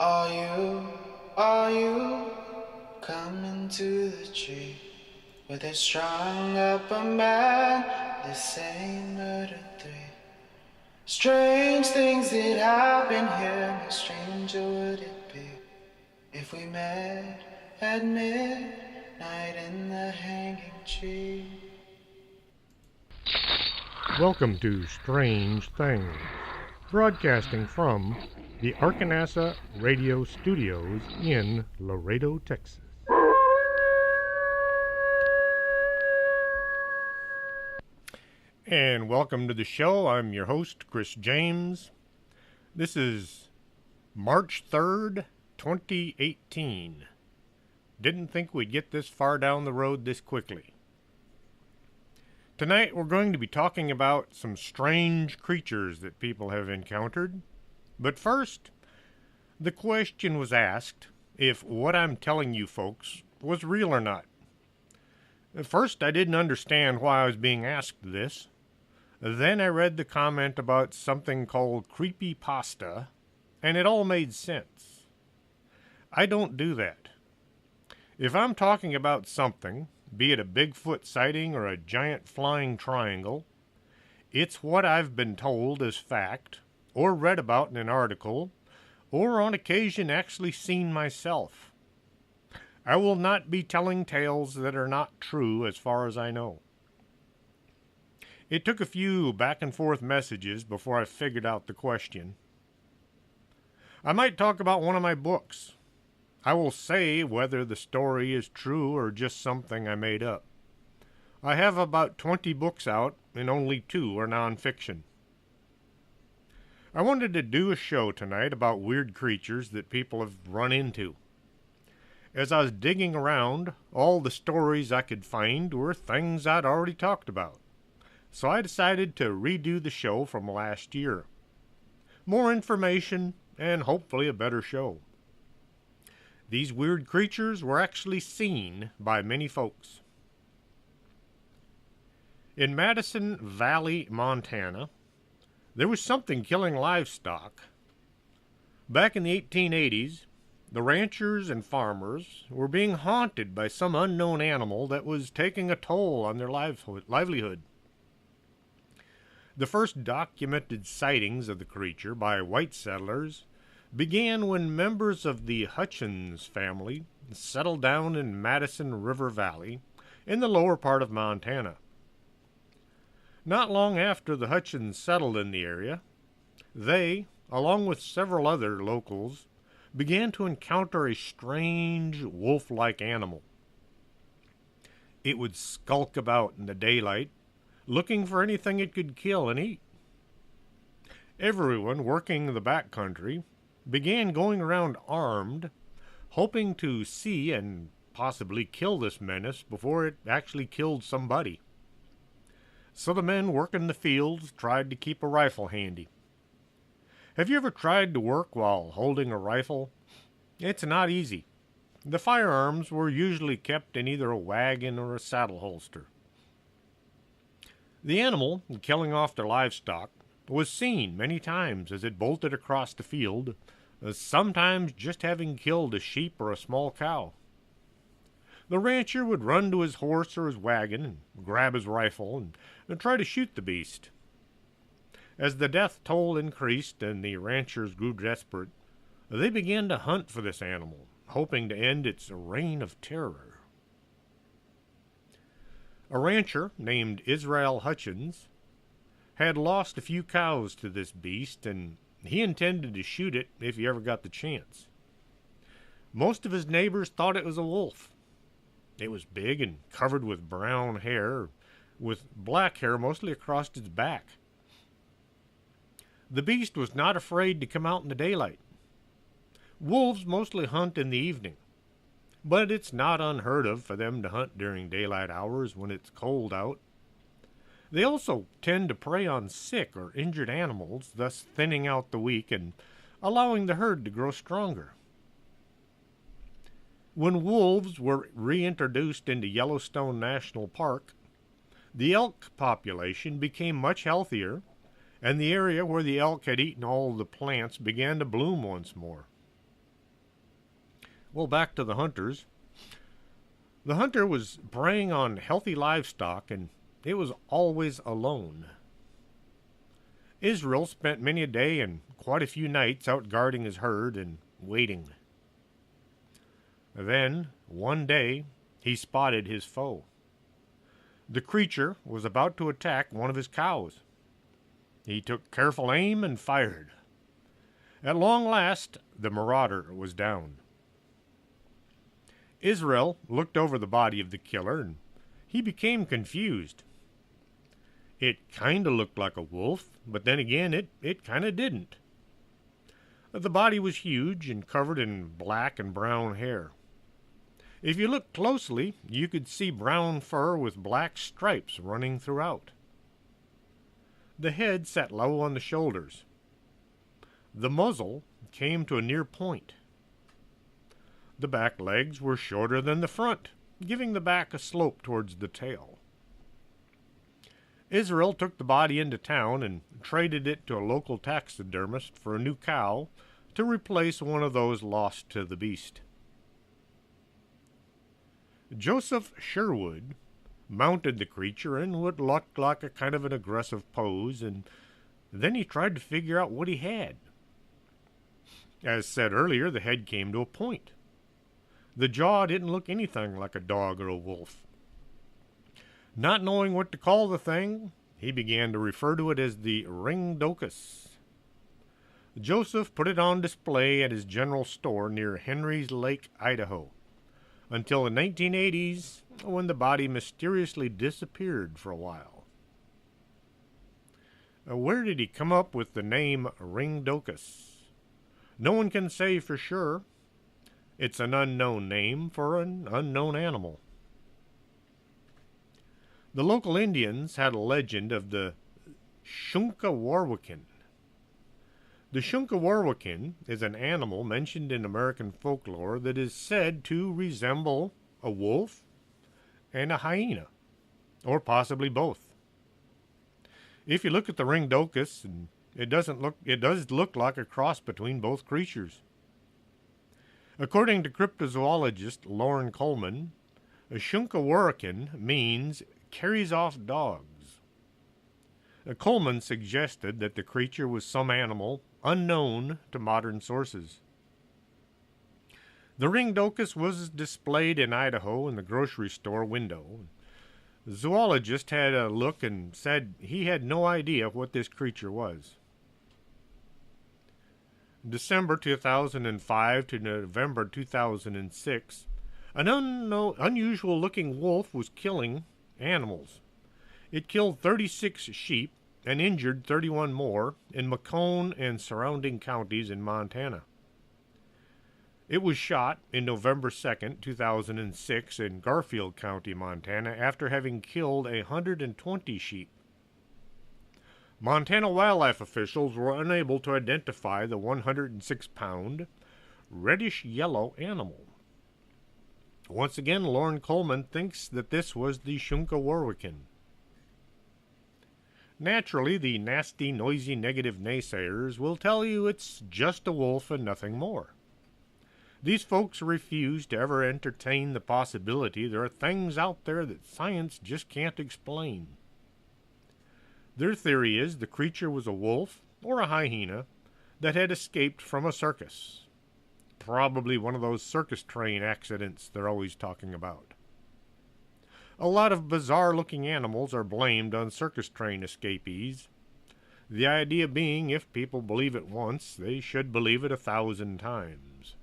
Are you coming to the tree where they strung up a man? They say murder three. Strange things that happen here, how stranger would it be if we met at midnight in the hanging tree? Welcome to Strange Things, broadcasting from the Arkansas Radio Studios in Laredo, Texas. And welcome to the show. I'm your host, Chris James. This is March 3rd, 2018. Didn't think we'd get this far down the road this quickly. Tonight we're going to be talking about some strange creatures that people have encountered. But first, the question was asked if what I'm telling you folks was real or not. At first I didn't understand why I was being asked this. Then I read the comment about something called creepypasta, and it all made sense. I don't do that. If I'm talking about something, be it a Bigfoot sighting or a giant flying triangle, it's what I've been told as fact, or read about in an article, or on occasion actually seen myself. I will not be telling tales that are not true as far as I know. It took a few back and forth messages before I figured out the question. I might talk about one of my books. I will say whether the story is true or just something I made up. I have about 20 books out, and only 2 are nonfiction. I wanted to do a show tonight about weird creatures that people have run into. As I was digging around, all the stories I could find were things I'd already talked about. So I decided to redo the show from last year. More information, and hopefully a better show. These weird creatures were actually seen by many folks. In Madison Valley, Montana, there was something killing livestock. Back in the 1880s, the ranchers and farmers were being haunted by some unknown animal that was taking a toll on their livelihood. The first documented sightings of the creature by white settlers began when members of the Hutchins family settled down in Madison River Valley in the lower part of Montana. Not long after the Hutchins settled in the area, they, along with several other locals, began to encounter a strange wolf-like animal. It would skulk about in the daylight, looking for anything it could kill and eat. Everyone working the backcountry began going around armed, hoping to see and possibly kill this menace before it actually killed somebody. So the men working the fields tried to keep a rifle handy. Have you ever tried to work while holding a rifle? It's not easy. The firearms were usually kept in either a wagon or a saddle holster. The animal, killing off their livestock, was seen many times as it bolted across the field, sometimes just having killed a sheep or a small cow. The rancher would run to his horse or his wagon and grab his rifle and try to shoot the beast. As the death toll increased and the ranchers grew desperate, they began to hunt for this animal, hoping to end its reign of terror. A rancher named Israel Hutchins had lost a few cows to this beast, and he intended to shoot it if he ever got the chance. Most of his neighbors thought it was a wolf. It was big and covered with brown hair, with black hair mostly across its back. The beast was not afraid to come out in the daylight. Wolves mostly hunt in the evening, but it's not unheard of for them to hunt during daylight hours when it's cold out. They also tend to prey on sick or injured animals, thus thinning out the weak and allowing the herd to grow stronger. When wolves were reintroduced into Yellowstone National Park, the elk population became much healthier, and the area where the elk had eaten all the plants began to bloom once more. Well, back to the hunters. The hunter was preying on healthy livestock, and it was always alone. Israel spent many a day and quite a few nights out guarding his herd and waiting. Then, one day, he spotted his foe. The creature was about to attack one of his cows. He took careful aim and fired. At long last, the marauder was down. Israel looked over the body of the killer, and he became confused. It kind of looked like a wolf, but then again, it kind of didn't. The body was huge and covered in black and brown hair. If you looked closely, you could see brown fur with black stripes running throughout. The head sat low on the shoulders. The muzzle came to a near point. The back legs were shorter than the front, giving the back a slope towards the tail. Israel took the body into town and traded it to a local taxidermist for a new cow to replace one of those lost to the beast. Joseph Sherwood mounted the creature in what looked like a kind of an aggressive pose, and then he tried to figure out what he had. As said earlier, the head came to a point. The jaw didn't look anything like a dog or a wolf. Not knowing what to call the thing, he began to refer to it as the Ringdocus. Joseph put it on display at his general store near Henry's Lake, Idaho, until the 1980s, when the body mysteriously disappeared for a while. Where did he come up with the name Ringdocus? No one can say for sure. It's an unknown name for an unknown animal. The local Indians had a legend of the Shunka Warakin. The Shunka Warakin is an animal mentioned in American folklore that is said to resemble a wolf and a hyena, or possibly both. If you look at the Ringdocus, it does look like a cross between both creatures. According to cryptozoologist Loren Coleman, a Shunka Warakin means carries off dogs. Coleman suggested that the creature was some animal unknown to modern sources. The Ringdocus was displayed in Idaho in the grocery store window. The zoologist had a look and said he had no idea what this creature was. December 2005 to November 2006, an unusual-looking wolf was killing animals. It killed 36 sheep and injured 31 more in Macomb and surrounding counties in Montana. It was shot in November 2nd, 2006 in Garfield County, Montana, after having killed 120 sheep. Montana wildlife officials were unable to identify the 106-pound, reddish-yellow animal. Once again, Loren Coleman thinks that this was the Shunka Warakin. Naturally, the nasty, noisy, negative naysayers will tell you it's just a wolf and nothing more. These folks refuse to ever entertain the possibility there are things out there that science just can't explain. Their theory is the creature was a wolf or a hyena that had escaped from a circus. Probably one of those circus train accidents they're always talking about. A lot of bizarre-looking animals are blamed on circus train escapees. The idea being, if people believe it once, they should believe it 1,000 times.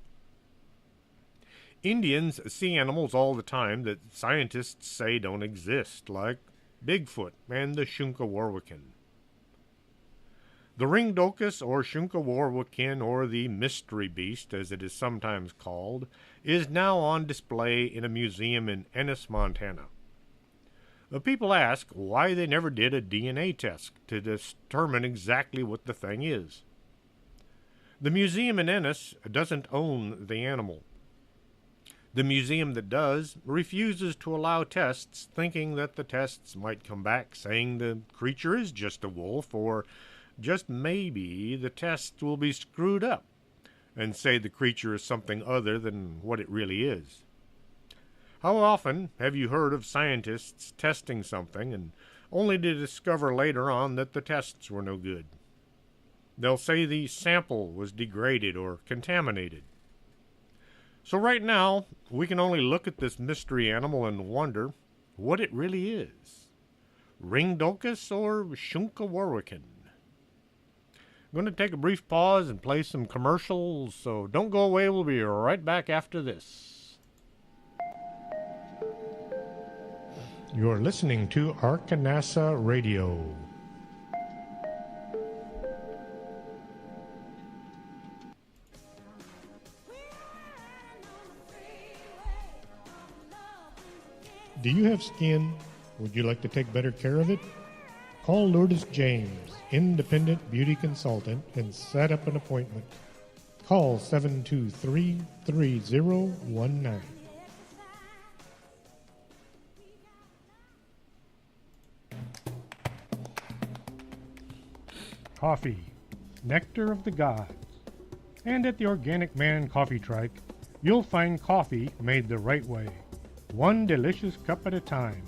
Indians see animals all the time that scientists say don't exist, like Bigfoot and the Shunka Warakin. The Ringdocus, or Shunka Warakin, or the Mystery Beast, as it is sometimes called, is now on display in a museum in Ennis, Montana. People ask why they never did a DNA test to determine exactly what the thing is. The museum in Ennis doesn't own the animal. The museum that does refuses to allow tests, thinking that the tests might come back saying the creature is just a wolf, or just maybe the tests will be screwed up, and say the creature is something other than what it really is. How often have you heard of scientists testing something and only to discover later on that the tests were no good? They'll say the sample was degraded or contaminated. So right now, we can only look at this mystery animal and wonder what it really is. Ringdocus or Shunka Warakin? I'm going to take a brief pause and play some commercials, so don't go away. We'll be right back after this. You're listening to Arkanasa Radio. Do you have skin? Would you like to take better care of it? Call Lourdes James, independent beauty consultant, and set up an appointment. Call 723-3019. Coffee, nectar of the gods. And at the Organic Man Coffee Trike, you'll find coffee made the right way, one delicious cup at a time.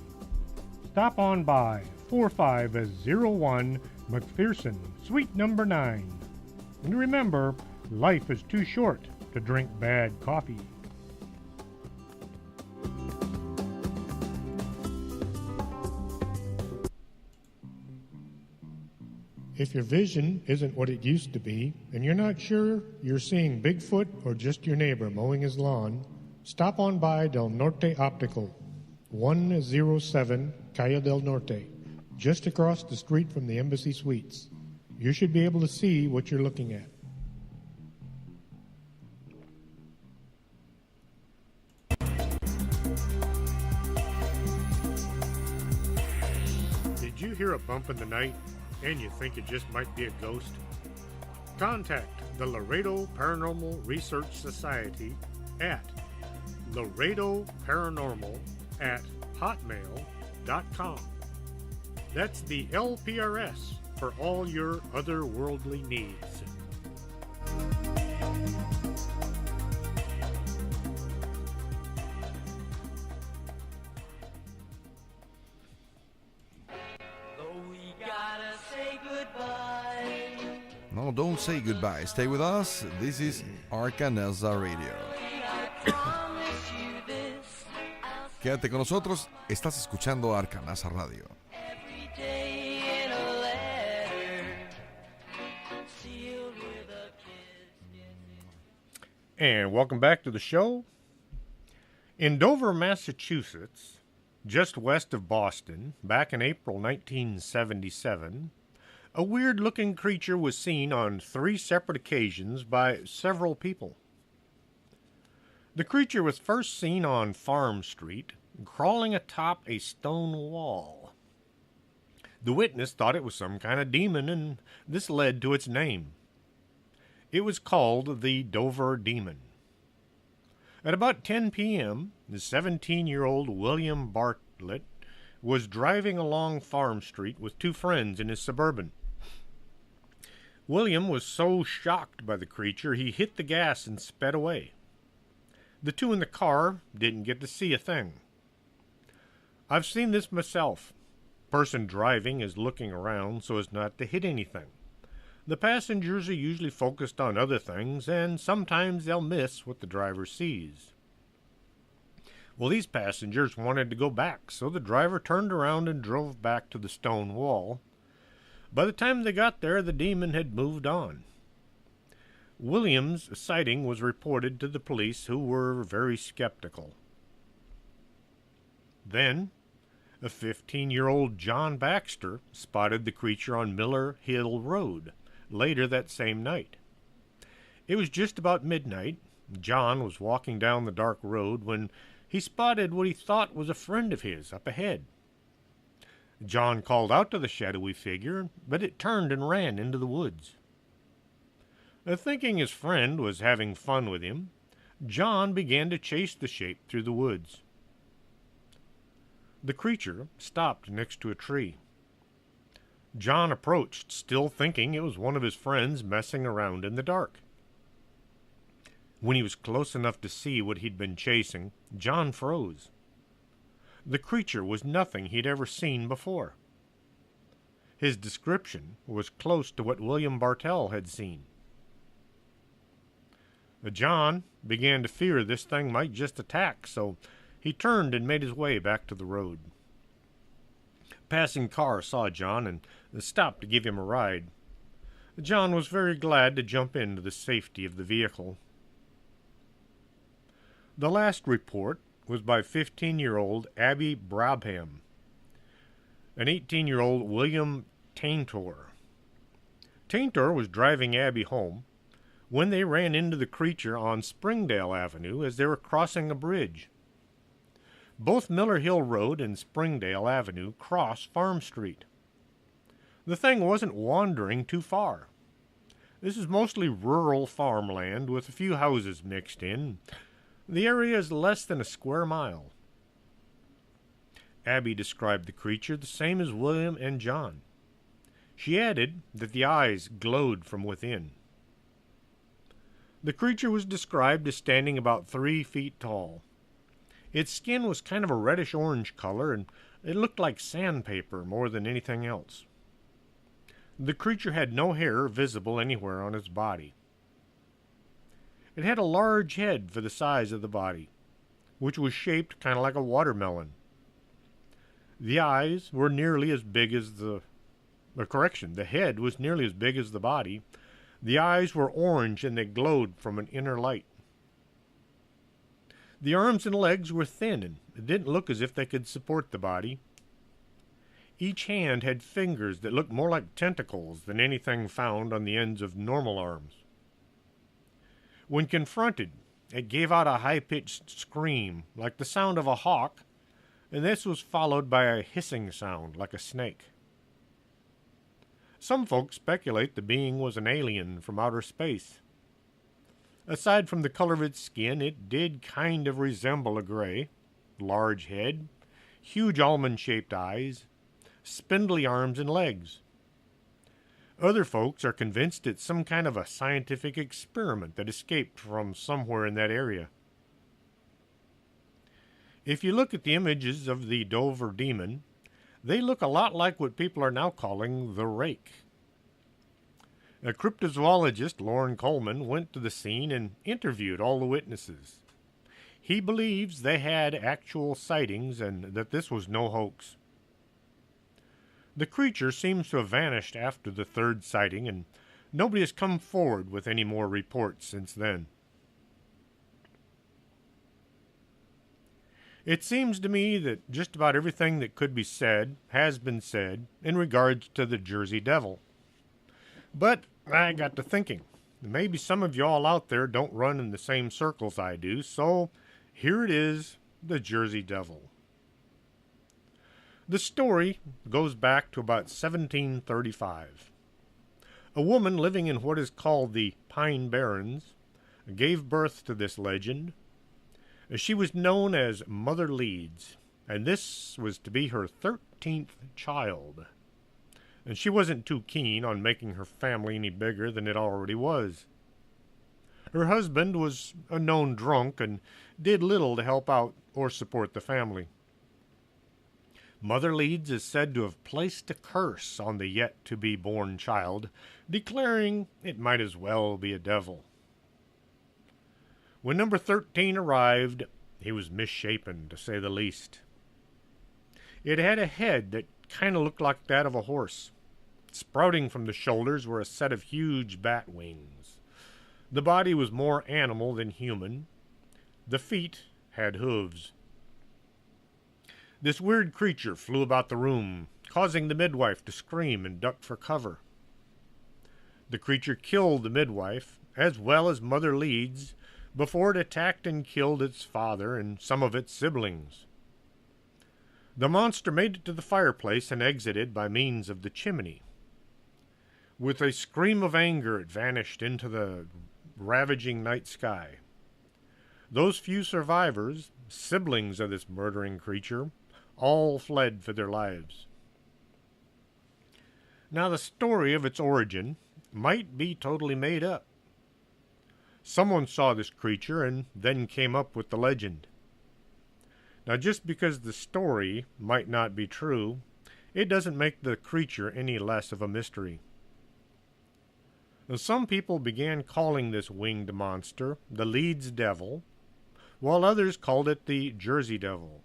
Stop on by 4501 McPherson, Suite number 9. And remember, life is too short to drink bad coffee. If your vision isn't what it used to be, and you're not sure you're seeing Bigfoot or just your neighbor mowing his lawn, stop on by Del Norte Optical, 107 Calle del Norte, just across the street from the Embassy Suites. You should be able to see what you're looking at. Did you hear a bump in the night and you think it just might be a ghost? Contact the Laredo Paranormal Research Society at laredoparanormal@hotmail.com. That's the LPRS for all your otherworldly needs. No, don't say goodbye. Stay with us. This is Arkanasa Radio. Quédate con nosotros. Estás escuchando Arkanasa Radio. And welcome back to the show. In Dover, Massachusetts, just west of Boston, back in April 1977, a weird-looking creature was seen on 3 separate occasions by several people. The creature was first seen on Farm Street, crawling atop a stone wall. The witness thought it was some kind of demon, and this led to its name. It was called the Dover Demon. At about 10 p.m., the 17-year-old William Bartlett was driving along Farm Street with 2 friends in his Suburban. William was so shocked by the creature he hit the gas and sped away. The 2 in the car didn't get to see a thing. I've seen this myself. Person driving is looking around so as not to hit anything. The passengers are usually focused on other things, and sometimes they'll miss what the driver sees. Well, these passengers wanted to go back, so the driver turned around and drove back to the stone wall. By the time they got there, the demon had moved on. William's sighting was reported to the police, who were very skeptical. Then, a 15-year-old John Baxter spotted the creature on Miller Hill Road later that same night. It was just about midnight. John was walking down the dark road when he spotted what he thought was a friend of his up ahead. John called out to the shadowy figure, but it turned and ran into the woods. Thinking his friend was having fun with him, John began to chase the shape through the woods. The creature stopped next to a tree. John approached, still thinking it was one of his friends messing around in the dark. When he was close enough to see what he'd been chasing, John froze. The creature was nothing he'd ever seen before. His description was close to what William Bartell had seen. John began to fear this thing might just attack, so he turned and made his way back to the road. A passing car saw John and stopped to give him a ride. John was very glad to jump into the safety of the vehicle. The last report was by 15-year-old Abby Brabham and 18-year-old William Taintor. Taintor was driving Abby home when they ran into the creature on Springdale Avenue as they were crossing a bridge. Both Miller Hill Road and Springdale Avenue cross Farm Street. The thing wasn't wandering too far. This is mostly rural farmland with a few houses mixed in. The area is less than a square mile. Abby described the creature the same as William and John. She added that the eyes glowed from within. The creature was described as standing about 3 feet tall. Its skin was kind of a reddish-orange color, and it looked like sandpaper more than anything else. The creature had no hair visible anywhere on its body. It had a large head for the size of the body, which was shaped kind of like a watermelon. The eyes were nearly as big as the head was nearly as big as the body. The eyes were orange and they glowed from an inner light. The arms and legs were thin and it didn't look as if they could support the body. Each hand had fingers that looked more like tentacles than anything found on the ends of normal arms. When confronted, it gave out a high-pitched scream like the sound of a hawk, and this was followed by a hissing sound like a snake. Some folks speculate the being was an alien from outer space. Aside from the color of its skin, it did kind of resemble a gray. Large head, huge almond-shaped eyes, spindly arms and legs. Other folks are convinced it's some kind of a scientific experiment that escaped from somewhere in that area. If you look at the images of the Dover demon, they look a lot like what people are now calling the rake. A cryptozoologist, Loren Coleman, went to the scene and interviewed all the witnesses. He believes they had actual sightings and that this was no hoax. The creature seems to have vanished after the third sighting, and nobody has come forward with any more reports since then. It seems to me that just about everything that could be said has been said in regards to the Jersey Devil. But I got to thinking, maybe some of y'all out there don't run in the same circles I do, so here it is, the Jersey Devil. The story goes back to about 1735. A woman living in what is called the Pine Barrens gave birth to this legend. She was known as Mother Leeds, and this was to be her 13th child. And she wasn't too keen on making her family any bigger than it already was. Her husband was a known drunk and did little to help out or support the family. Mother Leeds is said to have placed a curse on the yet-to-be-born child, declaring it might as well be a devil. When number 13 arrived, he was misshapen, to say the least. It had a head that kind of looked like that of a horse. Sprouting from the shoulders were a set of huge bat wings. The body was more animal than human. The feet had hooves. This weird creature flew about the room, causing the midwife to scream and duck for cover. The creature killed the midwife, as well as Mother Leeds, before it attacked and killed its father and some of its siblings. The monster made it to the fireplace and exited by means of the chimney. With a scream of anger, it vanished into the ravaging night sky. Those few survivors, siblings of this murdering creature, all fled for their lives. Now, the story of its origin might be totally made up. Someone saw this creature and then came up with the legend. Now, just because the story might not be true, it doesn't make the creature any less of a mystery. Now, some people began calling this winged monster the Leeds Devil, while others called it the Jersey Devil.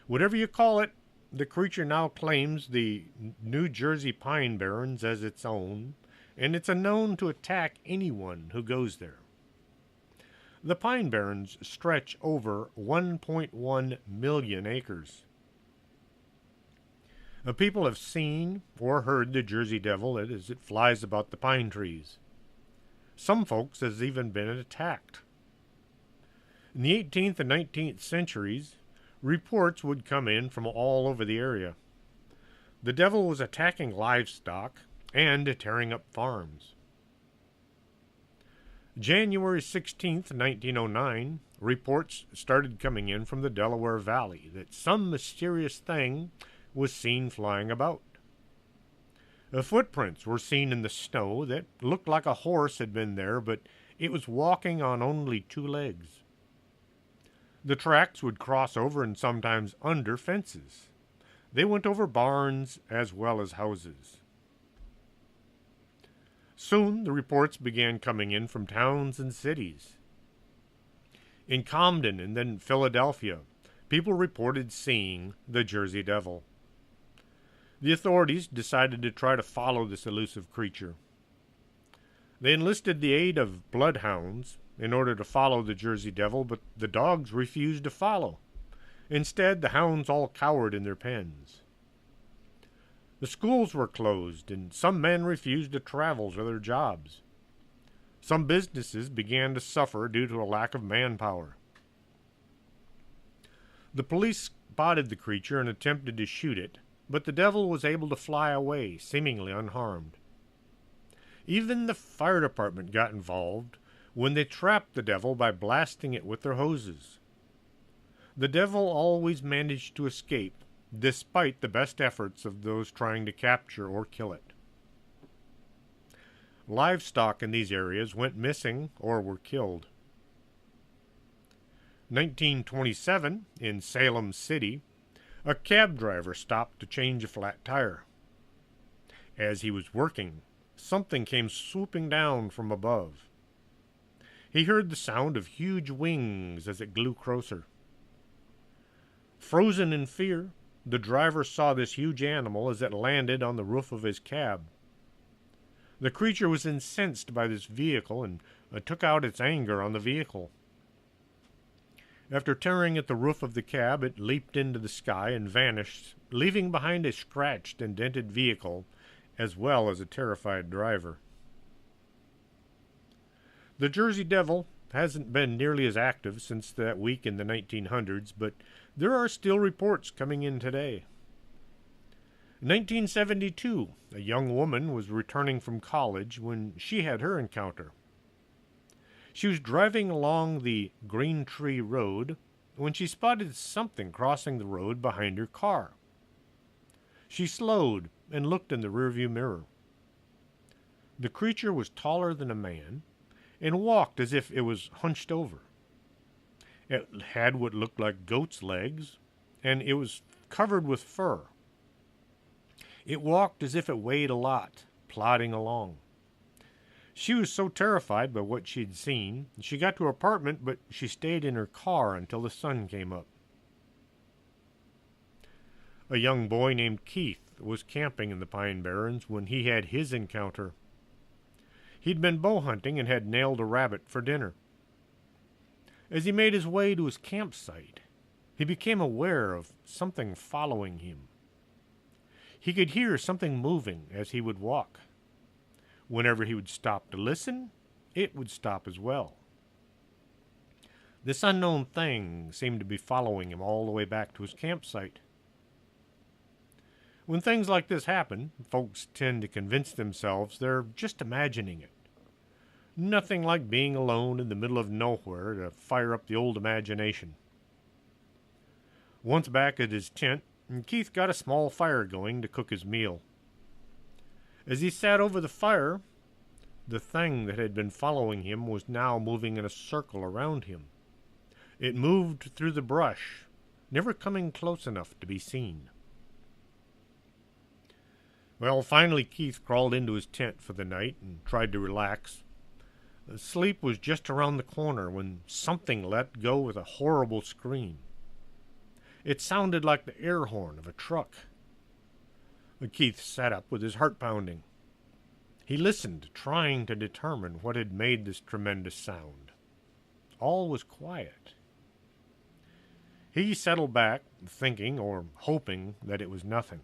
Whatever you call it, the creature now claims the New Jersey Pine Barrens as its own, and it's known to attack anyone who goes there. The Pine Barrens stretch over 1.1 million acres. People have seen or heard the Jersey Devil as it flies about the pine trees. Some folks has even been attacked. In the 18th and 19th centuries, reports would come in from all over the area. The devil was attacking livestock and tearing up farms. January 16th, 1909, reports started coming in from the Delaware Valley that some mysterious thing was seen flying about. Footprints were seen in the snow that looked like a horse had been there, but it was walking on only 2 legs. The tracks would cross over and sometimes under fences. They went over barns as well as houses. Soon the reports began coming in from towns and cities. In Camden and then Philadelphia, people reported seeing the Jersey Devil. The authorities decided to try to follow this elusive creature. They enlisted the aid of bloodhounds in order to follow the Jersey Devil, but the dogs refused to follow. Instead, the hounds all cowered in their pens. The schools were closed, and some men refused to travel to their jobs. Some businesses began to suffer due to a lack of manpower. The police spotted the creature and attempted to shoot it, but the devil was able to fly away, seemingly unharmed. Even the fire department got involved when they trapped the devil by blasting it with their hoses. The devil always managed to escape, despite the best efforts of those trying to capture or kill it. Livestock in these areas went missing or were killed. 1927, in Salem City, a cab driver stopped to change a flat tire. As he was working, something came swooping down from above. He heard the sound of huge wings as it grew closer. Frozen in fear, the driver saw this huge animal as it landed on the roof of his cab. The creature was incensed by this vehicle and took out its anger on the vehicle. After tearing at the roof of the cab, it leaped into the sky and vanished, leaving behind a scratched and dented vehicle, as well as a terrified driver. The Jersey Devil hasn't been nearly as active since that week in the 1900s, but there are still reports coming in today. In 1972, a young woman was returning from college when she had her encounter. She was driving along the Green Tree Road when she spotted something crossing the road behind her car. She slowed and looked in the rearview mirror. The creature was taller than a man and walked as if it was hunched over. It had what looked like goat's legs, and it was covered with fur. It walked as if it weighed a lot, plodding along. She was so terrified by what she had seen, she got to her apartment, but she stayed in her car until the sun came up. A young boy named Keith was camping in the Pine Barrens when he had his encounter. He'd been bow hunting and had nailed a rabbit for dinner. As he made his way to his campsite, he became aware of something following him. He could hear something moving as he would walk. Whenever he would stop to listen, it would stop as well. This unknown thing seemed to be following him all the way back to his campsite. When things like this happen, folks tend to convince themselves they're just imagining it. Nothing like being alone in the middle of nowhere to fire up the old imagination. Once back at his tent, Keith got a small fire going to cook his meal. As he sat over the fire, The thing that had been following him was now moving in a circle around him. It moved through the brush, never coming close enough to be seen. Well, finally Keith crawled into his tent for the night and tried to relax. Sleep was just around the corner when something let go with a horrible scream. It sounded like the air horn of a truck. Keith sat up with his heart pounding. He listened, trying to determine what had made this tremendous sound. All was quiet. He settled back, thinking or hoping that it was nothing.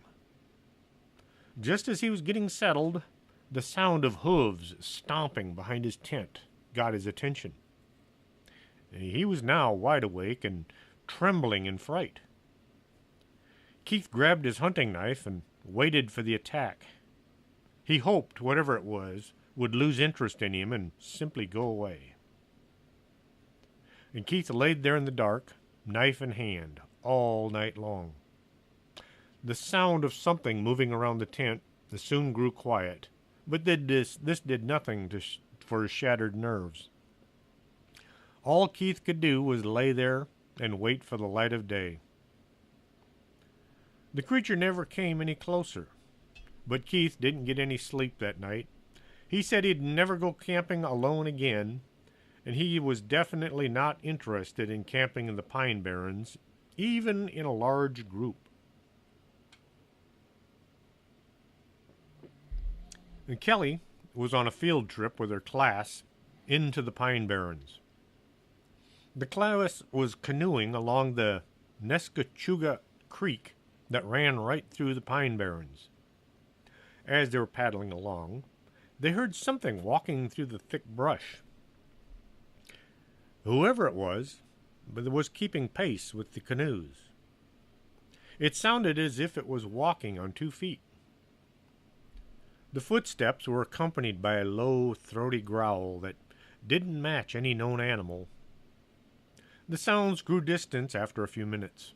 Just as he was getting settled, the sound of hooves stomping behind his tent got his attention. He was now wide awake and trembling in fright. Keith grabbed his hunting knife and waited for the attack. He hoped whatever it was would lose interest in him and simply go away. And Keith laid there in the dark, knife in hand, all night long. The sound of something moving around the tent soon grew quiet, but this did nothing for his shattered nerves. All Keith could do was lay there and wait for the light of day. The creature never came any closer, but Keith didn't get any sleep that night. He said he'd never go camping alone again, and he was definitely not interested in camping in the Pine Barrens, even in a large group. And Kelly was on a field trip with her class into the Pine Barrens. The class was canoeing along the Nescachuga Creek that ran right through the Pine Barrens. As they were paddling along, they heard something walking through the thick brush. Whoever it was keeping pace with the canoes. It sounded as if it was walking on 2 feet. The footsteps were accompanied by a low, throaty growl that didn't match any known animal. The sounds grew distant after a few minutes.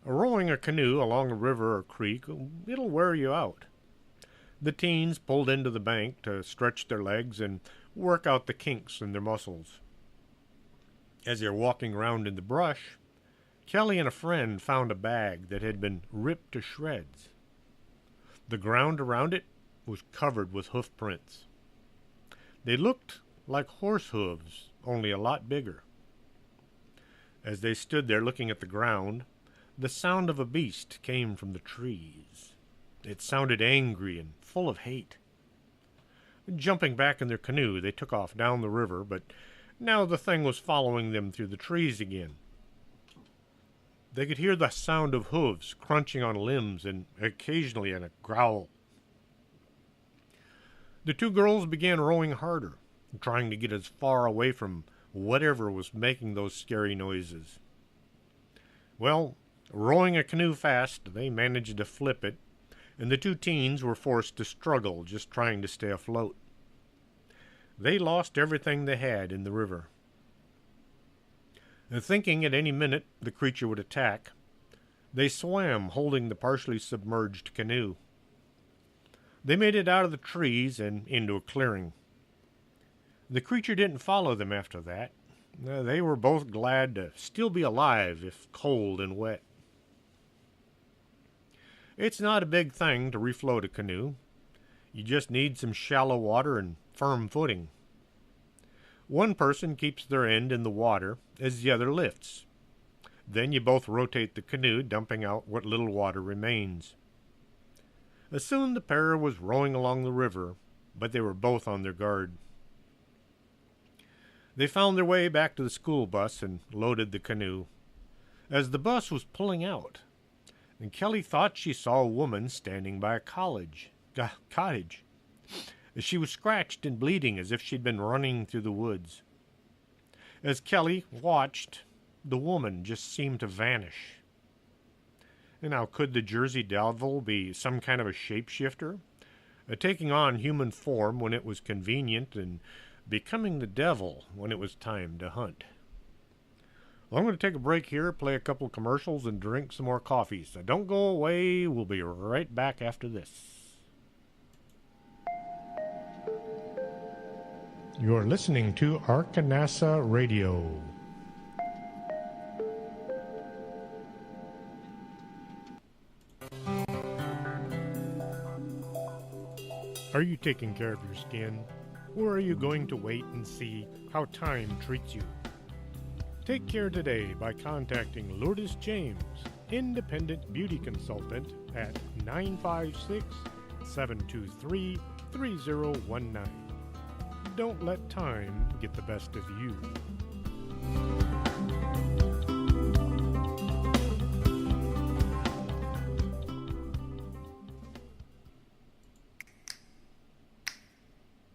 Rowing a canoe along a river or creek, it'll wear you out. The teens pulled into the bank to stretch their legs and work out the kinks in their muscles. As they were walking around in the brush, Kelly and a friend found a bag that had been ripped to shreds. The ground around it was covered with hoof prints. They looked like horse hooves, only a lot bigger. As they stood there looking at the ground, the sound of a beast came from the trees. It sounded angry and full of hate. Jumping back in their canoe, they took off down the river, but now the thing was following them through the trees again. They could hear the sound of hooves crunching on limbs and occasionally a growl. The two girls began rowing harder, trying to get as far away from whatever was making those scary noises. Well, rowing a canoe fast, they managed to flip it, and the two teens were forced to struggle, just trying to stay afloat. They lost everything they had in the river. And thinking at any minute the creature would attack, they swam holding the partially submerged canoe. They made it out of the trees and into a clearing. The creature didn't follow them after that. They were both glad to still be alive, if cold and wet. It's not a big thing to refloat a canoe. You just need some shallow water and firm footing. One person keeps their end in the water as the other lifts. Then you both rotate the canoe, dumping out what little water remains. Soon the pair was rowing along the river, but they were both on their guard. They found their way back to the school bus and loaded the canoe. As the bus was pulling out, and Kelly thought she saw a woman standing by a cottage. She was scratched and bleeding as if she'd been running through the woods. As Kelly watched, the woman just seemed to vanish. And now, could the Jersey Devil be some kind of a shapeshifter, taking on human form when it was convenient and becoming the devil when it was time to hunt? Well, I'm going to take a break here, play a couple commercials, and drink some more coffee. So don't go away. We'll be right back after this. You're listening to Arkanasa Radio. Are you taking care of your skin, or are you going to wait and see how time treats you? Take care today by contacting Lourdes James, Independent Beauty Consultant, at 956-723-3019. Don't let time get the best of you.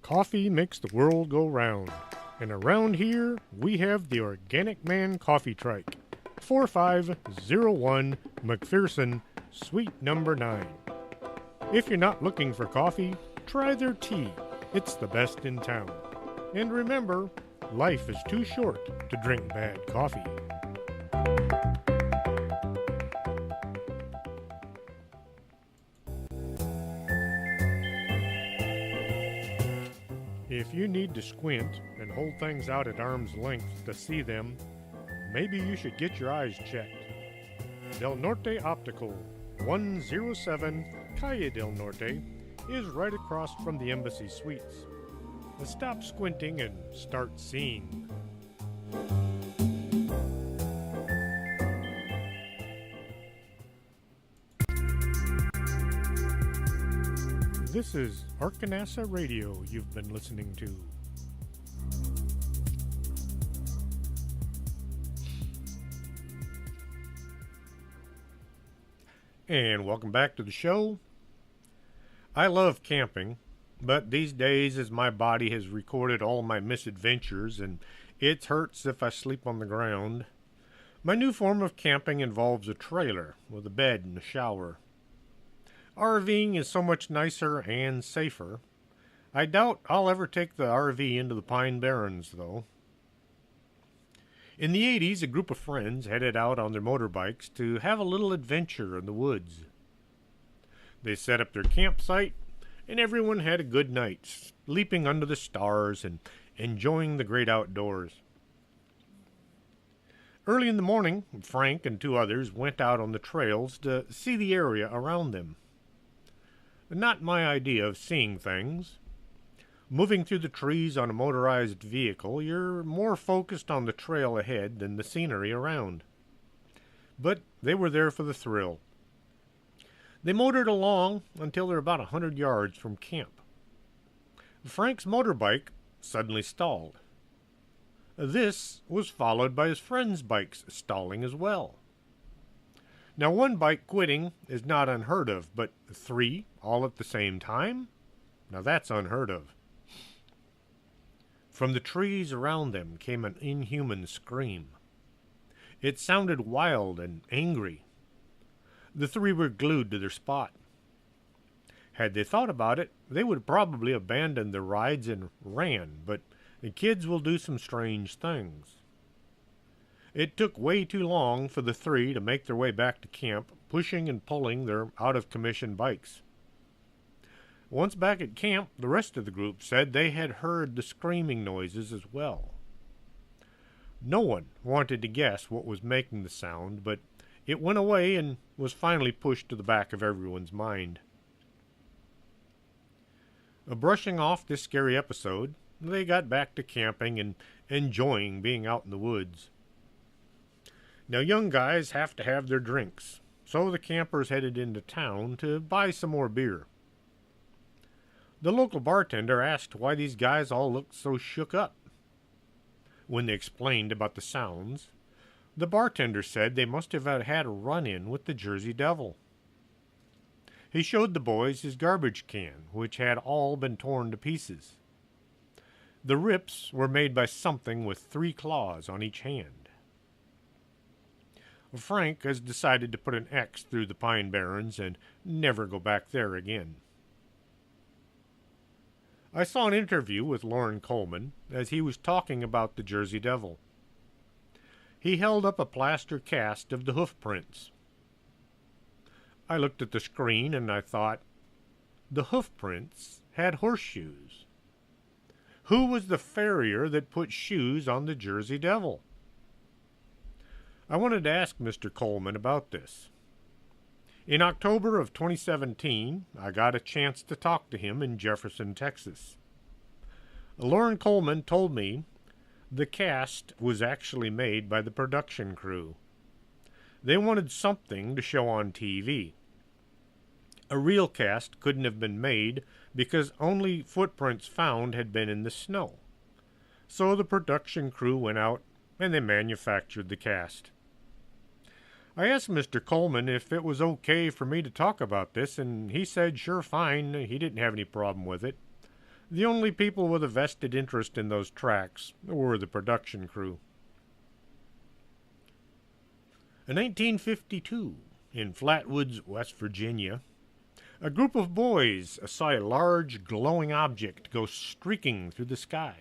Coffee makes the world go round, and around here we have the Organic Man Coffee Trike, 4501 McPherson, Suite number 9. If you're not looking for coffee, try their tea. It's the best in town. And remember, life is too short to drink bad coffee. If you need to squint and hold things out at arm's length to see them, maybe you should get your eyes checked. Del Norte Optical, 107 Calle del Norte, is right across from the Embassy Suites. Stop squinting and start seeing. This is Arkanasa Radio you've been listening to. And welcome back to the show. I love camping, but these days as my body has recorded all my misadventures and it hurts if I sleep on the ground, my new form of camping involves a trailer with a bed and a shower. RVing is so much nicer and safer. I doubt I'll ever take the RV into the Pine Barrens, though. In the 80s, a group of friends headed out on their motorbikes to have a little adventure in the woods. They set up their campsite, and everyone had a good night, sleeping under the stars and enjoying the great outdoors. Early in the morning, Frank and 2 others went out on the trails to see the area around them. Not my idea of seeing things. Moving through the trees on a motorized vehicle, you're more focused on the trail ahead than the scenery around. But they were there for the thrill. They motored along until they're about 100 yards from camp. Frank's motorbike suddenly stalled. This was followed by his friend's bikes stalling as well. Now, one bike quitting is not unheard of, but 3 all at the same time? Now that's unheard of. From the trees around them came an inhuman scream. It sounded wild and angry. The 3 were glued to their spot. Had they thought about it, they would probably abandon their rides and ran, but the kids will do some strange things. It took way too long for the 3 to make their way back to camp, pushing and pulling their out-of-commission bikes. Once back at camp, the rest of the group said they had heard the screaming noises as well. No one wanted to guess what was making the sound, but it went away and was finally pushed to the back of everyone's mind. Brushing off this scary episode, they got back to camping and enjoying being out in the woods. Now, young guys have to have their drinks, so the campers headed into town to buy some more beer. The local bartender asked why these guys all looked so shook up. When they explained about the sounds, the bartender said they must have had a run-in with the Jersey Devil. He showed the boys his garbage can, which had all been torn to pieces. The rips were made by something with 3 claws on each hand. Frank has decided to put an X through the Pine Barrens and never go back there again. I saw an interview with Loren Coleman as he was talking about the Jersey Devil. He held up a plaster cast of the hoof prints. I looked at the screen and I thought, the hoof prints had horseshoes. Who was the farrier that put shoes on the Jersey Devil? I wanted to ask Mr. Coleman about this. In October of 2017, I got a chance to talk to him in Jefferson, Texas. Lauren Coleman told me the cast was actually made by the production crew. They wanted something to show on TV. A real cast couldn't have been made because only footprints found had been in the snow. So the production crew went out and they manufactured the cast. I asked Mr. Coleman if it was okay for me to talk about this, and he said sure fine, he didn't have any problem with it. The only people with a vested interest in those tracks were the production crew. In 1952, in Flatwoods, West Virginia, a group of boys saw a large glowing object go streaking through the sky.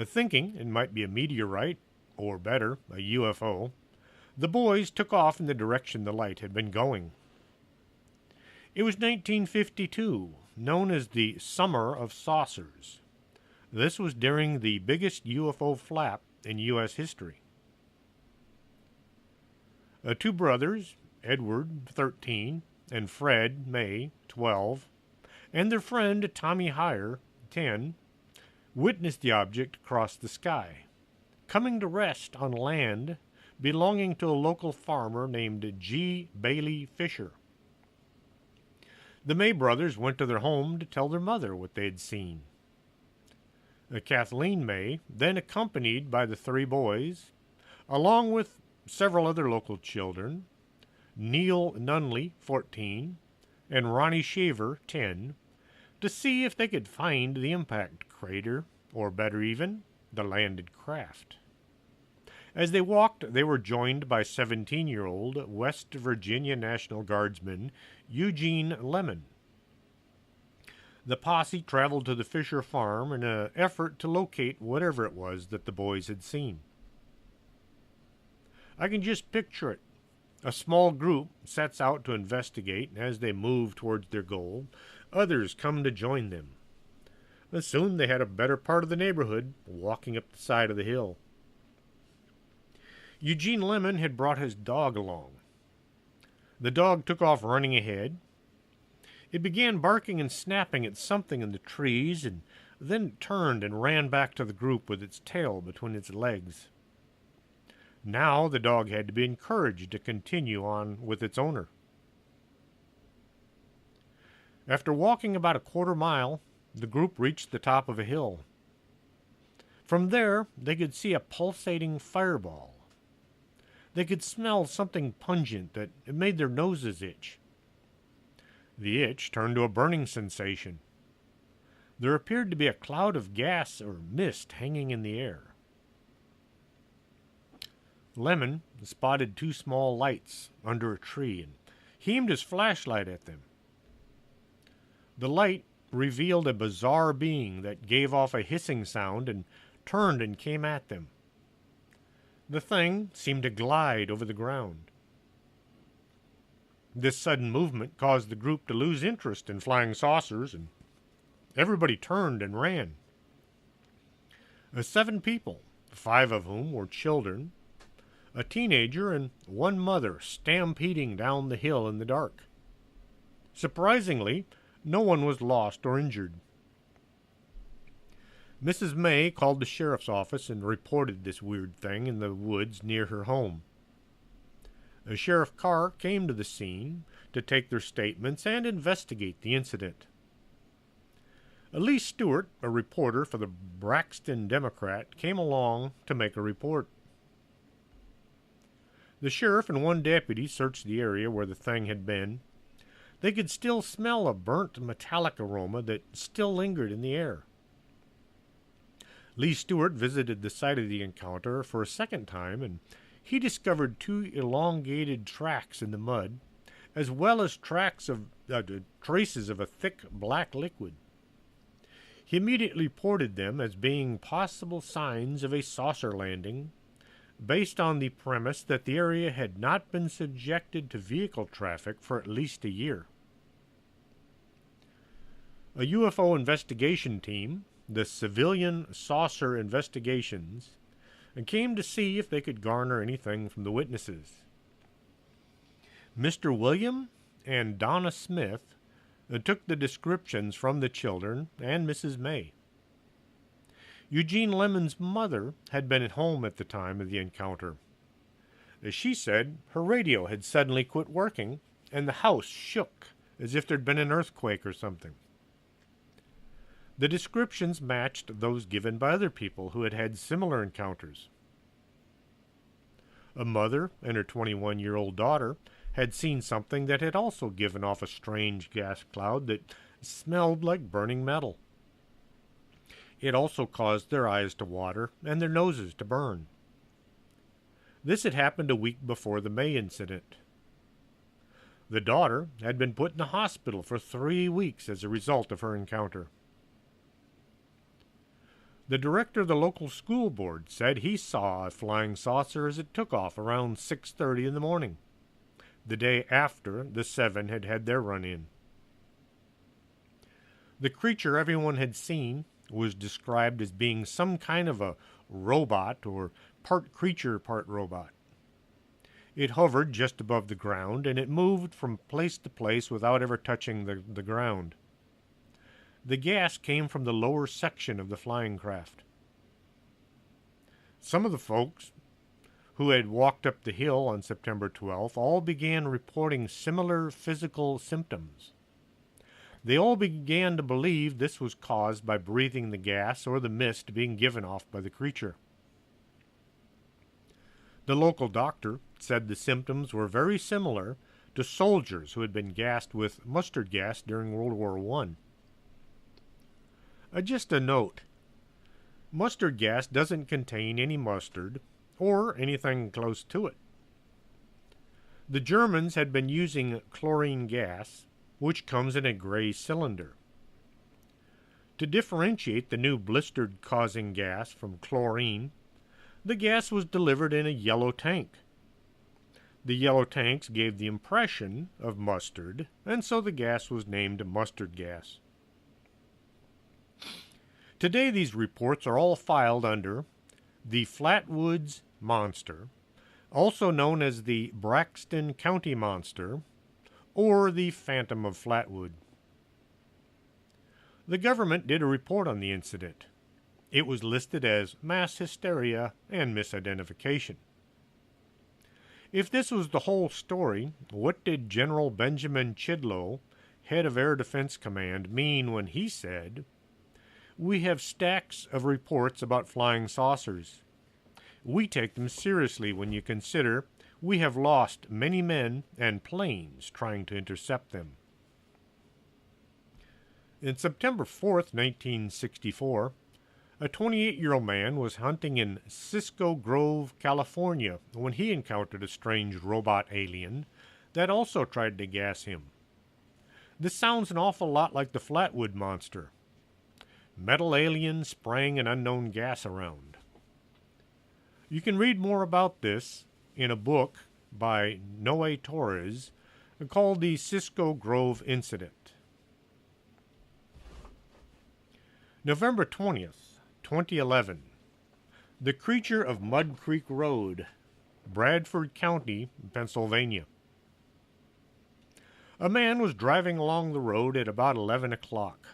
Thinking it might be a meteorite, or better, a UFO, the boys took off in the direction the light had been going. It was 1952, known as the Summer of Saucers. This was during the biggest UFO flap in U.S. history. Two brothers, Edward, 13, and Fred, May, 12, and their friend Tommy Heyer, 10, witnessed the object cross the sky, coming to rest on land belonging to a local farmer named G. Bailey Fisher. The May brothers went to their home to tell their mother what they had seen. Kathleen May, then accompanied by the three boys, along with several other local children, Neil Nunley, 14, and Ronnie Shaver, 10, to see if they could find the impact crater, or better even, the landed craft. As they walked, they were joined by 17-year-old West Virginia National Guardsman Eugene Lemon. The posse traveled to the Fisher farm in an effort to locate whatever it was that the boys had seen. I can just picture it. A small group sets out to investigate, and as they move towards their goal, others come to join them. Soon they had a better part of the neighborhood walking up the side of the hill. Eugene Lemon had brought his dog along. The dog took off running ahead. It began barking and snapping at something in the trees, and then turned and ran back to the group with its tail between its legs. Now the dog had to be encouraged to continue on with its owner. After walking about a quarter mile, the group reached the top of a hill. From there, they could see a pulsating fireball. They could smell something pungent that made their noses itch. The itch turned to a burning sensation. There appeared to be a cloud of gas or mist hanging in the air. Lemon spotted two small lights under a tree and aimed his flashlight at them. The light revealed a bizarre being that gave off a hissing sound and turned and came at them. The thing seemed to glide over the ground. This sudden movement caused the group to lose interest in flying saucers, and everybody turned and ran. 7 people, 5 of whom were children, a teenager, and one mother stampeding down the hill in the dark. Surprisingly, no one was lost or injured. Mrs. May called the sheriff's office and reported this weird thing in the woods near her home. A sheriff car came to the scene to take their statements and investigate the incident. Lee Stewart, a reporter for the Braxton Democrat, came along to make a report. The sheriff and one deputy searched the area where the thing had been. They could still smell a burnt metallic aroma that still lingered in the air. Lee Stewart visited the site of the encounter for a second time, and he discovered 2 elongated tracks in the mud, as well as traces of a thick black liquid. He immediately reported them as being possible signs of a saucer landing, based on the premise that the area had not been subjected to vehicle traffic for at least a year. A UFO investigation team, the Civilian Saucer Investigations and came to see if they could garner anything from the witnesses. Mr. William and Donna Smith took the descriptions from the children and Mrs. May. Eugene Lemon's mother had been at home at the time of the encounter. As she said, her radio had suddenly quit working, and the house shook as if there'd been an earthquake or something. The descriptions matched those given by other people who had had similar encounters. A mother and her 21-year-old daughter had seen something that had also given off a strange gas cloud that smelled like burning metal. It also caused their eyes to water and their noses to burn. This had happened a week before the May incident. The daughter had been put in the hospital for 3 weeks as a result of her encounter. The director of the local school board said he saw a flying saucer as it took off around 6:30 in the morning, the day after the 7 had had their run-in. The creature everyone had seen was described as being some kind of a robot or part creature, part robot. It hovered just above the ground, and it moved from place to place without ever touching the ground. The gas came from the lower section of the flying craft. Some of the folks who had walked up the hill on September 12th all began reporting similar physical symptoms. They all began to believe this was caused by breathing the gas or the mist being given off by the creature. The local doctor said the symptoms were very similar to soldiers who had been gassed with mustard gas during World War I. Just a note, mustard gas doesn't contain any mustard or anything close to it. The Germans had been using chlorine gas, which comes in a gray cylinder. To differentiate the new blistered-causing gas from chlorine, the gas was delivered in a yellow tank. The yellow tanks gave the impression of mustard, and so the gas was named mustard gas. Today these reports are all filed under the Flatwoods Monster, also known as the Braxton County Monster, or the Phantom of Flatwood. The government did a report on the incident. It was listed as mass hysteria and misidentification. If this was the whole story, what did General Benjamin Chidlow, head of Air Defense Command, mean when he said, "We have stacks of reports about flying saucers. We take them seriously when you consider we have lost many men and planes trying to intercept them." In September 4th, 1964, a 28-year-old man was hunting in Cisco Grove, California, when he encountered a strange robot alien that also tried to gas him. This sounds an awful lot like the Flatwood Monster. Metal aliens spraying an unknown gas around. You can read more about this in a book by Noe Torres called The Cisco Grove Incident. November 20th, 2011. The Creature of Mud Creek Road, Bradford County, Pennsylvania. A man was driving along the road at about 11 o'clock.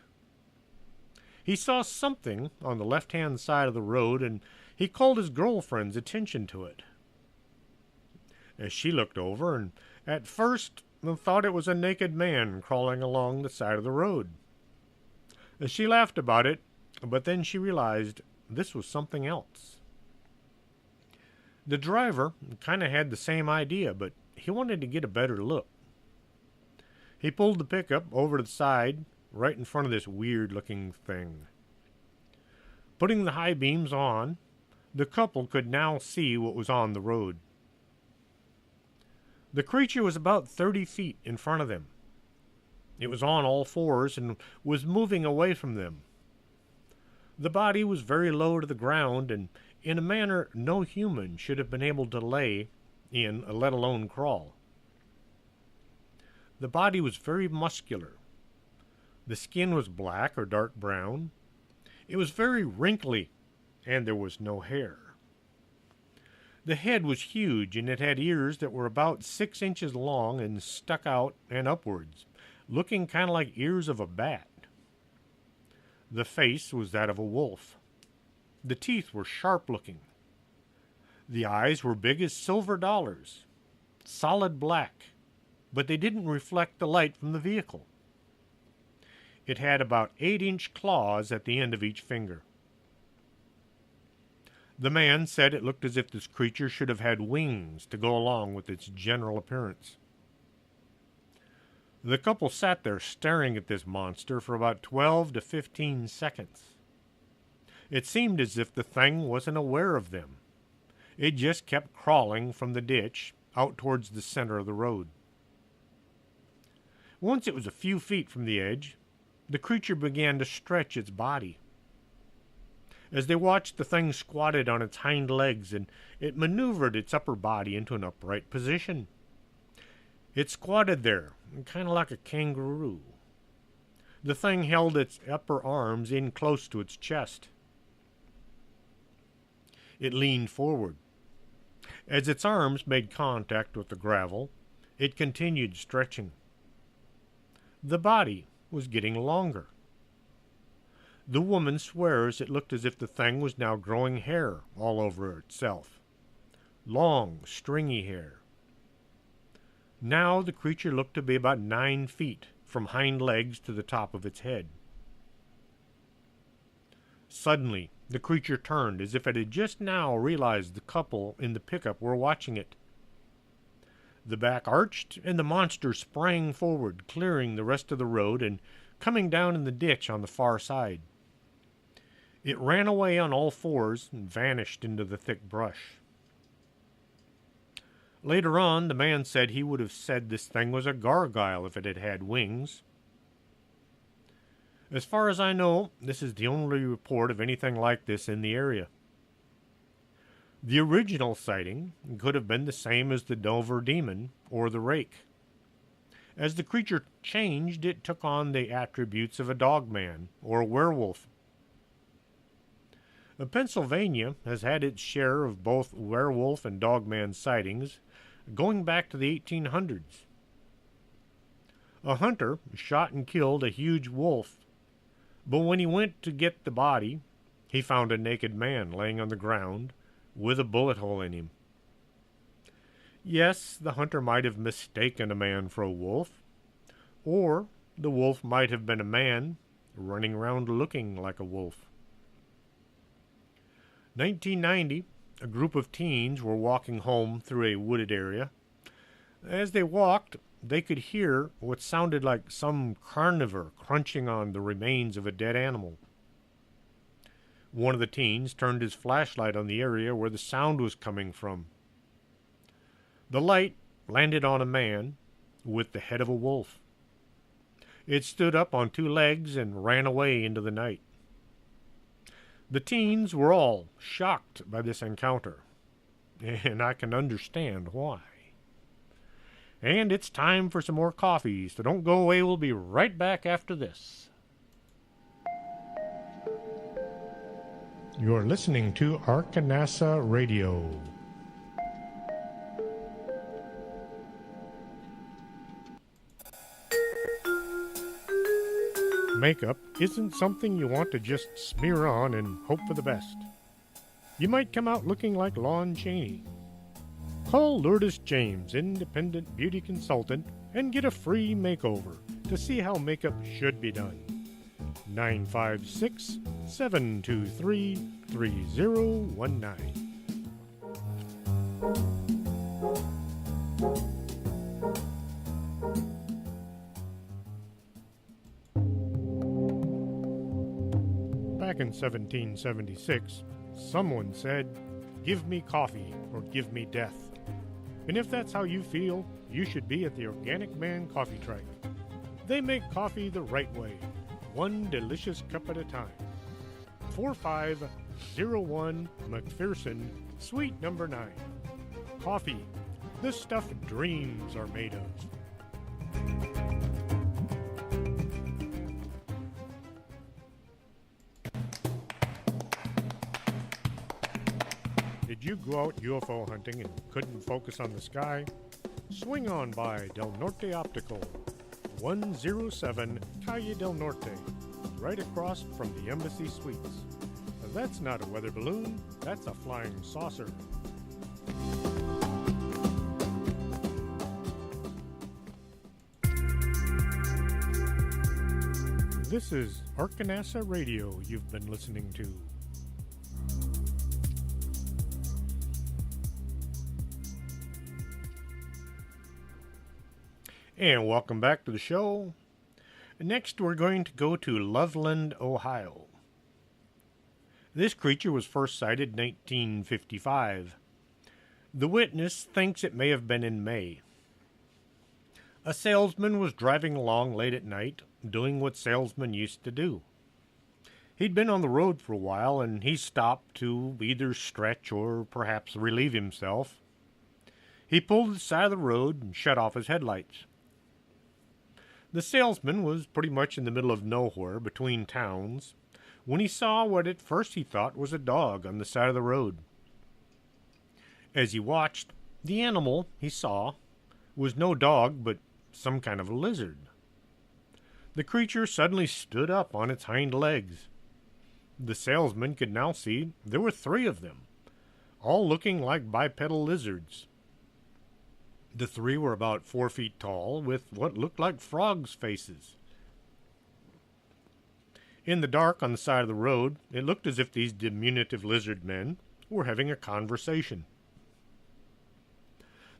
He saw something on the left-hand side of the road, and he called his girlfriend's attention to it. As she looked over, and at first thought it was a naked man crawling along the side of the road. She laughed about it, but then she realized this was something else. The driver kind of had the same idea, but he wanted to get a better look. He pulled the pickup over to the side, right in front of this weird-looking thing. Putting the high beams on, the couple could now see what was on the road. The creature was about 30 feet in front of them. It was on all fours and was moving away from them. The body was very low to the ground and in a manner no human should have been able to lay in, let alone crawl. The body was very muscular. The skin was black or dark brown. It was very wrinkly, and there was no hair. The head was huge, and it had ears that were about 6 inches long and stuck out and upwards, looking kind of like ears of a bat. The face was that of a wolf. The teeth were sharp-looking. The eyes were big as silver dollars, solid black, but they didn't reflect the light from the vehicle. It had about 8-inch claws at the end of each finger. The man said it looked as if this creature should have had wings to go along with its general appearance. The couple sat there staring at this monster for about 12 to 15 seconds. It seemed as if the thing wasn't aware of them. It just kept crawling from the ditch out towards the center of the road. Once it was a few feet from the edge, the creature began to stretch its body. As they watched, the thing squatted on its hind legs, and it maneuvered its upper body into an upright position. It squatted there, kind of like a kangaroo. The thing held its upper arms in close to its chest. It leaned forward. As its arms made contact with the gravel, it continued stretching. The body was getting longer. The woman swears it looked as if the thing was now growing hair all over itself. Long, stringy hair. Now the creature looked to be about 9 feet from hind legs to the top of its head. Suddenly, the creature turned as if it had just now realized the couple in the pickup were watching it. The back arched, and the monster sprang forward, clearing the rest of the road and coming down in the ditch on the far side. It ran away on all fours and vanished into the thick brush. Later on, the man said he would have said this thing was a gargoyle if it had had wings. As far as I know, this is the only report of anything like this in the area. The original sighting could have been the same as the Dover Demon or the Rake. As the creature changed, it took on the attributes of a dogman or a werewolf. Pennsylvania has had its share of both werewolf and dogman sightings going back to the 1800s. A hunter shot and killed a huge wolf, but when he went to get the body, he found a naked man laying on the ground with a bullet hole in him. Yes, the hunter might have mistaken a man for a wolf, or the wolf might have been a man running around looking like a wolf. 1990, a group of teens were walking home through a wooded area. As they walked, they could hear what sounded like some carnivore crunching on the remains of a dead animal. One of the teens turned his flashlight on the area where the sound was coming from. The light landed on a man with the head of a wolf. It stood up on 2 legs and ran away into the night. The teens were all shocked by this encounter, and I can understand why. And it's time for some more coffee, so don't go away. We'll be right back after this. You're listening to Arkanasa Radio. Makeup isn't something you want to just smear on and hope for the best. You might come out looking like Lon Chaney. Call Lourdes James, independent beauty consultant, and get a free makeover to see how makeup should be done. 956-723-3019. Back in 1776, someone said, "Give me coffee or give me death." And if that's how you feel, you should be at the Organic Man Coffee Truck. They make coffee the right way, one delicious cup at a time. 4501 McPherson, Suite number 9. Coffee, the stuff dreams are made of. Did you go out UFO hunting and couldn't focus on the sky? Swing on by Del Norte Optical, 107 Calle del Norte, right across from the Embassy Suites. That's not a weather balloon, that's a flying saucer. This is Arkanasa Radio you've been listening to. And welcome back to the show. Next, we're going to go to Loveland, Ohio. This creature was first sighted in 1955. The witness thinks it may have been in May. A salesman was driving along late at night, doing what salesmen used to do. He'd been on the road for a while, and he stopped to either stretch or perhaps relieve himself. He pulled to the side of the road and shut off his headlights. The salesman was pretty much in the middle of nowhere between towns when he saw what at first he thought was a dog on the side of the road. As he watched, the animal he saw was no dog but some kind of a lizard. The creature suddenly stood up on its hind legs. The salesman could now see there were 3 of them, all looking like bipedal lizards. The 3 were about 4 feet tall, with what looked like frogs' faces. In the dark on the side of the road, it looked as if these diminutive lizard men were having a conversation.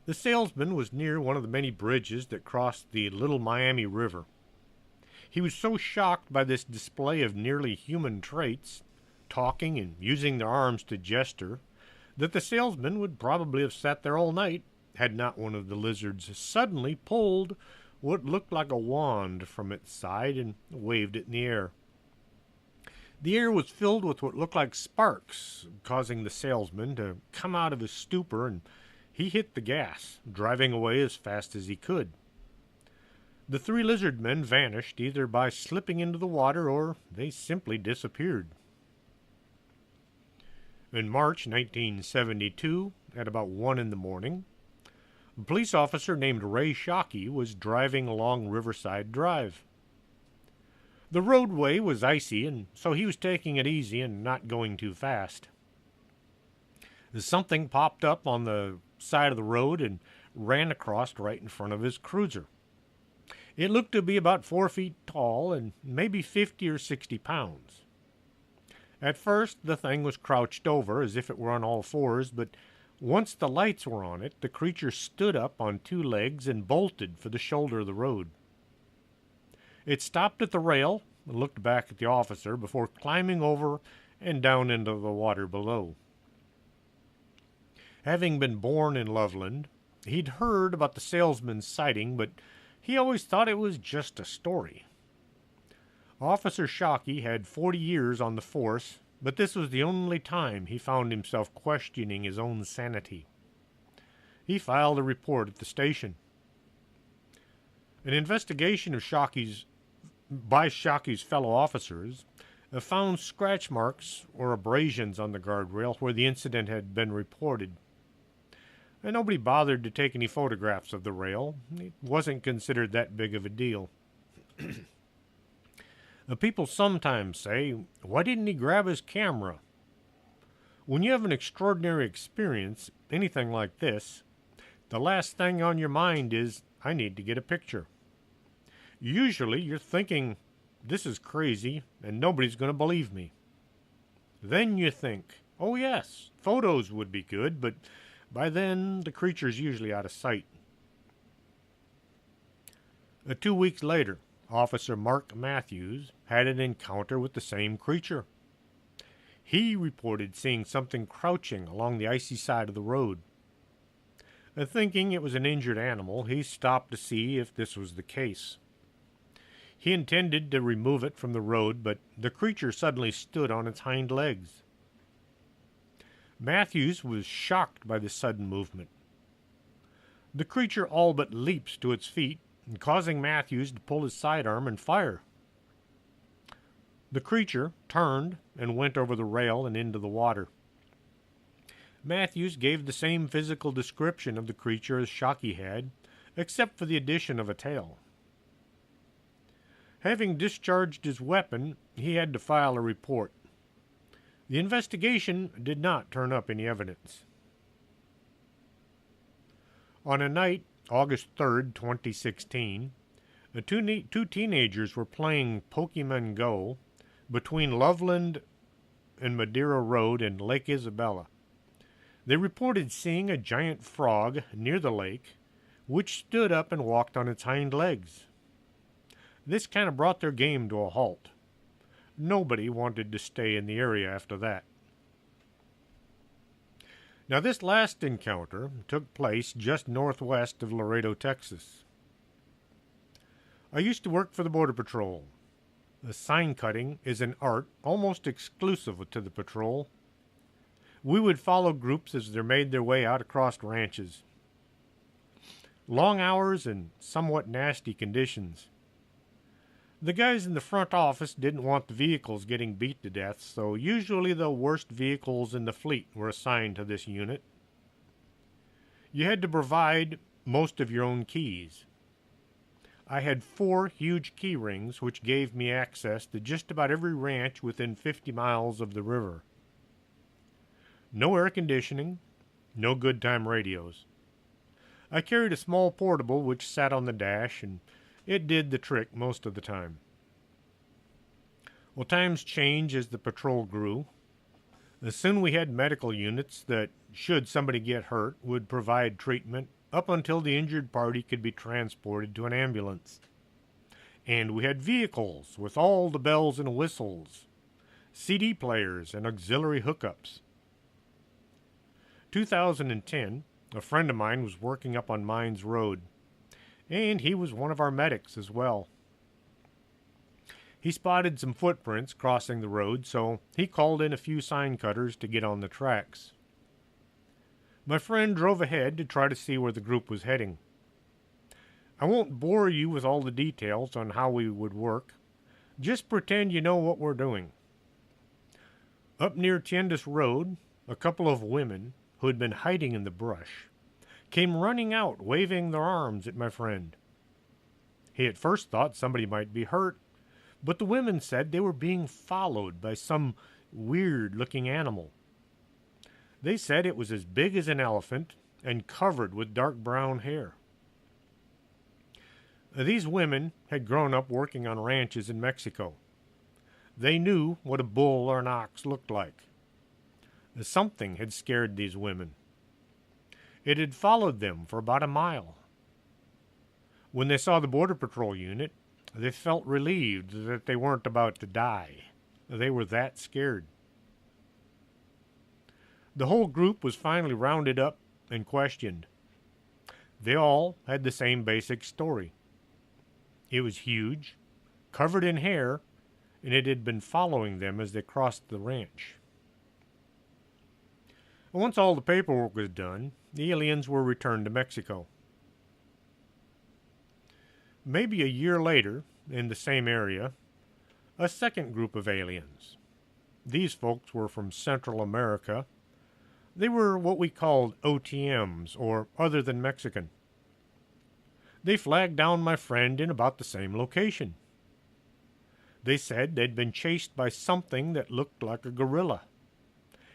The salesman was near one of the many bridges that crossed the Little Miami River. He was so shocked by this display of nearly human traits, talking and using their arms to gesture, that the salesman would probably have sat there all night had not one of the lizards suddenly pulled what looked like a wand from its side and waved it in the air. The air was filled with what looked like sparks, causing the salesman to come out of his stupor, and he hit the gas, driving away as fast as he could. The 3 lizard men vanished either by slipping into the water or they simply disappeared. In March 1972, at about 1 in the morning, a police officer named Ray Shockey was driving along Riverside Drive. The roadway was icy, and so he was taking it easy and not going too fast. Something popped up on the side of the road and ran across right in front of his cruiser. It looked to be about 4 feet tall and maybe 50 or 60 pounds. At first, the thing was crouched over as if it were on all fours, but once the lights were on it, the creature stood up on 2 legs and bolted for the shoulder of the road. It stopped at the rail and looked back at the officer before climbing over and down into the water below. Having been born in Loveland, he'd heard about the salesman's sighting, but he always thought it was just a story. Officer Shockey had 40 years on the force, but this was the only time he found himself questioning his own sanity. He filed a report at the station. An investigation of by Shockey's fellow officers found scratch marks or abrasions on the guardrail where the incident had been reported. And nobody bothered to take any photographs of the rail. It wasn't considered that big of a deal. People sometimes say, why didn't he grab his camera? When you have an extraordinary experience, anything like this, the last thing on your mind is, I need to get a picture. Usually you're thinking, this is crazy and nobody's going to believe me. Then you think, oh yes, photos would be good, but by then the creature's usually out of sight. 2 weeks later, Officer Mark Matthews had an encounter with the same creature. He reported seeing something crouching along the icy side of the road. Thinking it was an injured animal, he stopped to see if this was the case. He intended to remove it from the road, but the creature suddenly stood on its hind legs. Matthews was shocked by this sudden movement. The creature all but leaps to its feet, causing Matthews to pull his sidearm and fire. The creature turned and went over the rail and into the water. Matthews gave the same physical description of the creature as Shockey had, except for the addition of a tail. Having discharged his weapon, he had to file a report. The investigation did not turn up any evidence. On a night, August 3rd, 2016, two teenagers were playing Pokemon Go between Loveland and Madeira Road in Lake Isabella. They reported seeing a giant frog near the lake, which stood up and walked on its hind legs. This kind of brought their game to a halt. Nobody wanted to stay in the area after that. Now, this last encounter took place just northwest of Laredo, Texas. I used to work for the Border Patrol. The sign cutting is an art almost exclusive to the patrol. We would follow groups as they made their way out across ranches. Long hours and somewhat nasty conditions. The guys in the front office didn't want the vehicles getting beat to death, so usually the worst vehicles in the fleet were assigned to this unit. You had to provide most of your own keys. I had 4 huge key rings which gave me access to just about every ranch within 50 miles of the river. No air conditioning, no good time radios. I carried a small portable which sat on the dash, and it did the trick most of the time. Well, times changed as the patrol grew. Soon we had medical units that, should somebody get hurt, would provide treatment up until the injured party could be transported to an ambulance. And we had vehicles with all the bells and whistles, CD players, and auxiliary hookups. 2010, a friend of mine was working up on Mines Road, and he was one of our medics as well. He spotted some footprints crossing the road, so he called in a few sign cutters to get on the tracks. My friend drove ahead to try to see where the group was heading. I won't bore you with all the details on how we would work. Just pretend you know what we're doing. Up near Tiendas Road, a couple of women who had been hiding in the brush came running out, waving their arms at my friend. He at first thought somebody might be hurt, but the women said they were being followed by some weird-looking animal. They said it was as big as an elephant and covered with dark brown hair. These women had grown up working on ranches in Mexico. They knew what a bull or an ox looked like. Something had scared these women. It had followed them for about a mile. When they saw the Border Patrol unit, they felt relieved that they weren't about to die. They were that scared. The whole group was finally rounded up and questioned. They all had the same basic story. It was huge, covered in hair, and it had been following them as they crossed the ranch. Once all the paperwork was done, the aliens were returned to Mexico. Maybe a year later, in the same area, a second group of aliens. These folks were from Central America. They were what we called OTMs, or other than Mexican. They flagged down my friend in about the same location. They said they'd been chased by something that looked like a gorilla.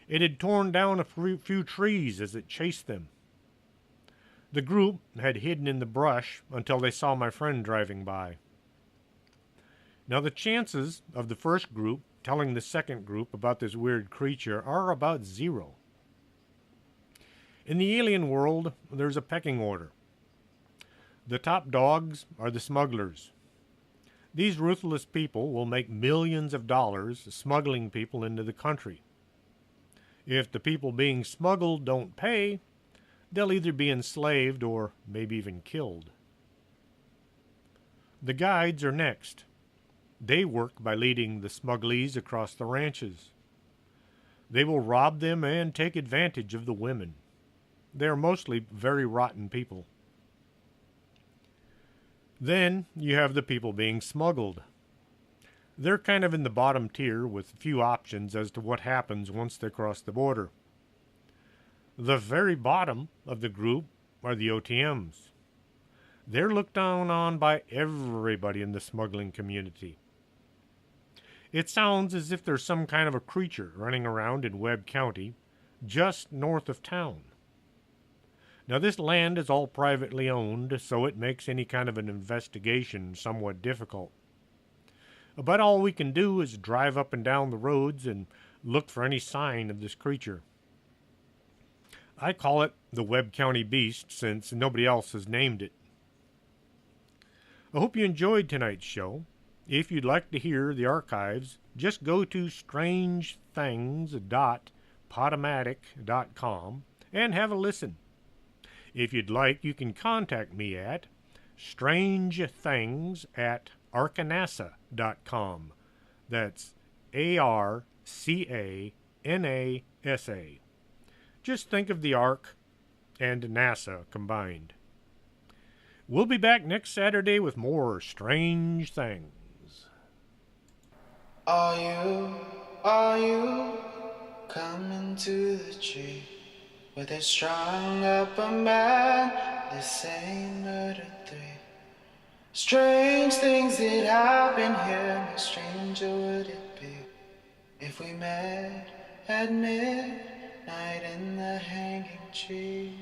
It had torn down a few trees as it chased them. The group had hidden in the brush until they saw my friend driving by. Now, the chances of the first group telling the second group about this weird creature are about 0. In the alien world, there's a pecking order. The top dogs are the smugglers. These ruthless people will make millions of dollars smuggling people into the country. If the people being smuggled don't pay, they'll either be enslaved or maybe even killed. The guides are next. They work by leading the smugglees across the ranches. They will rob them and take advantage of the women. They are mostly very rotten people. Then you have the people being smuggled. They're kind of in the bottom tier with few options as to what happens once they cross the border. The very bottom of the group are the OTMs. They're looked down on by everybody in the smuggling community. It sounds as if there's some kind of a creature running around in Webb County, just north of town. Now, this land is all privately owned, so it makes any kind of an investigation somewhat difficult. But all we can do is drive up and down the roads and look for any sign of this creature. I call it the Webb County Beast since nobody else has named it. I hope you enjoyed tonight's show. If you'd like to hear the archives, just go to strangethings.podomatic.com and have a listen. If you'd like, you can contact me at strangethings@arkanasa.com. That's ARCANASA. Just think of the Ark and NASA combined. We'll be back next Saturday with more strange things. Are you coming to the tree where they strung up a man? They say murder 3. Strange things that happen here, no stranger would it be if we met at midnight in the hanging tree.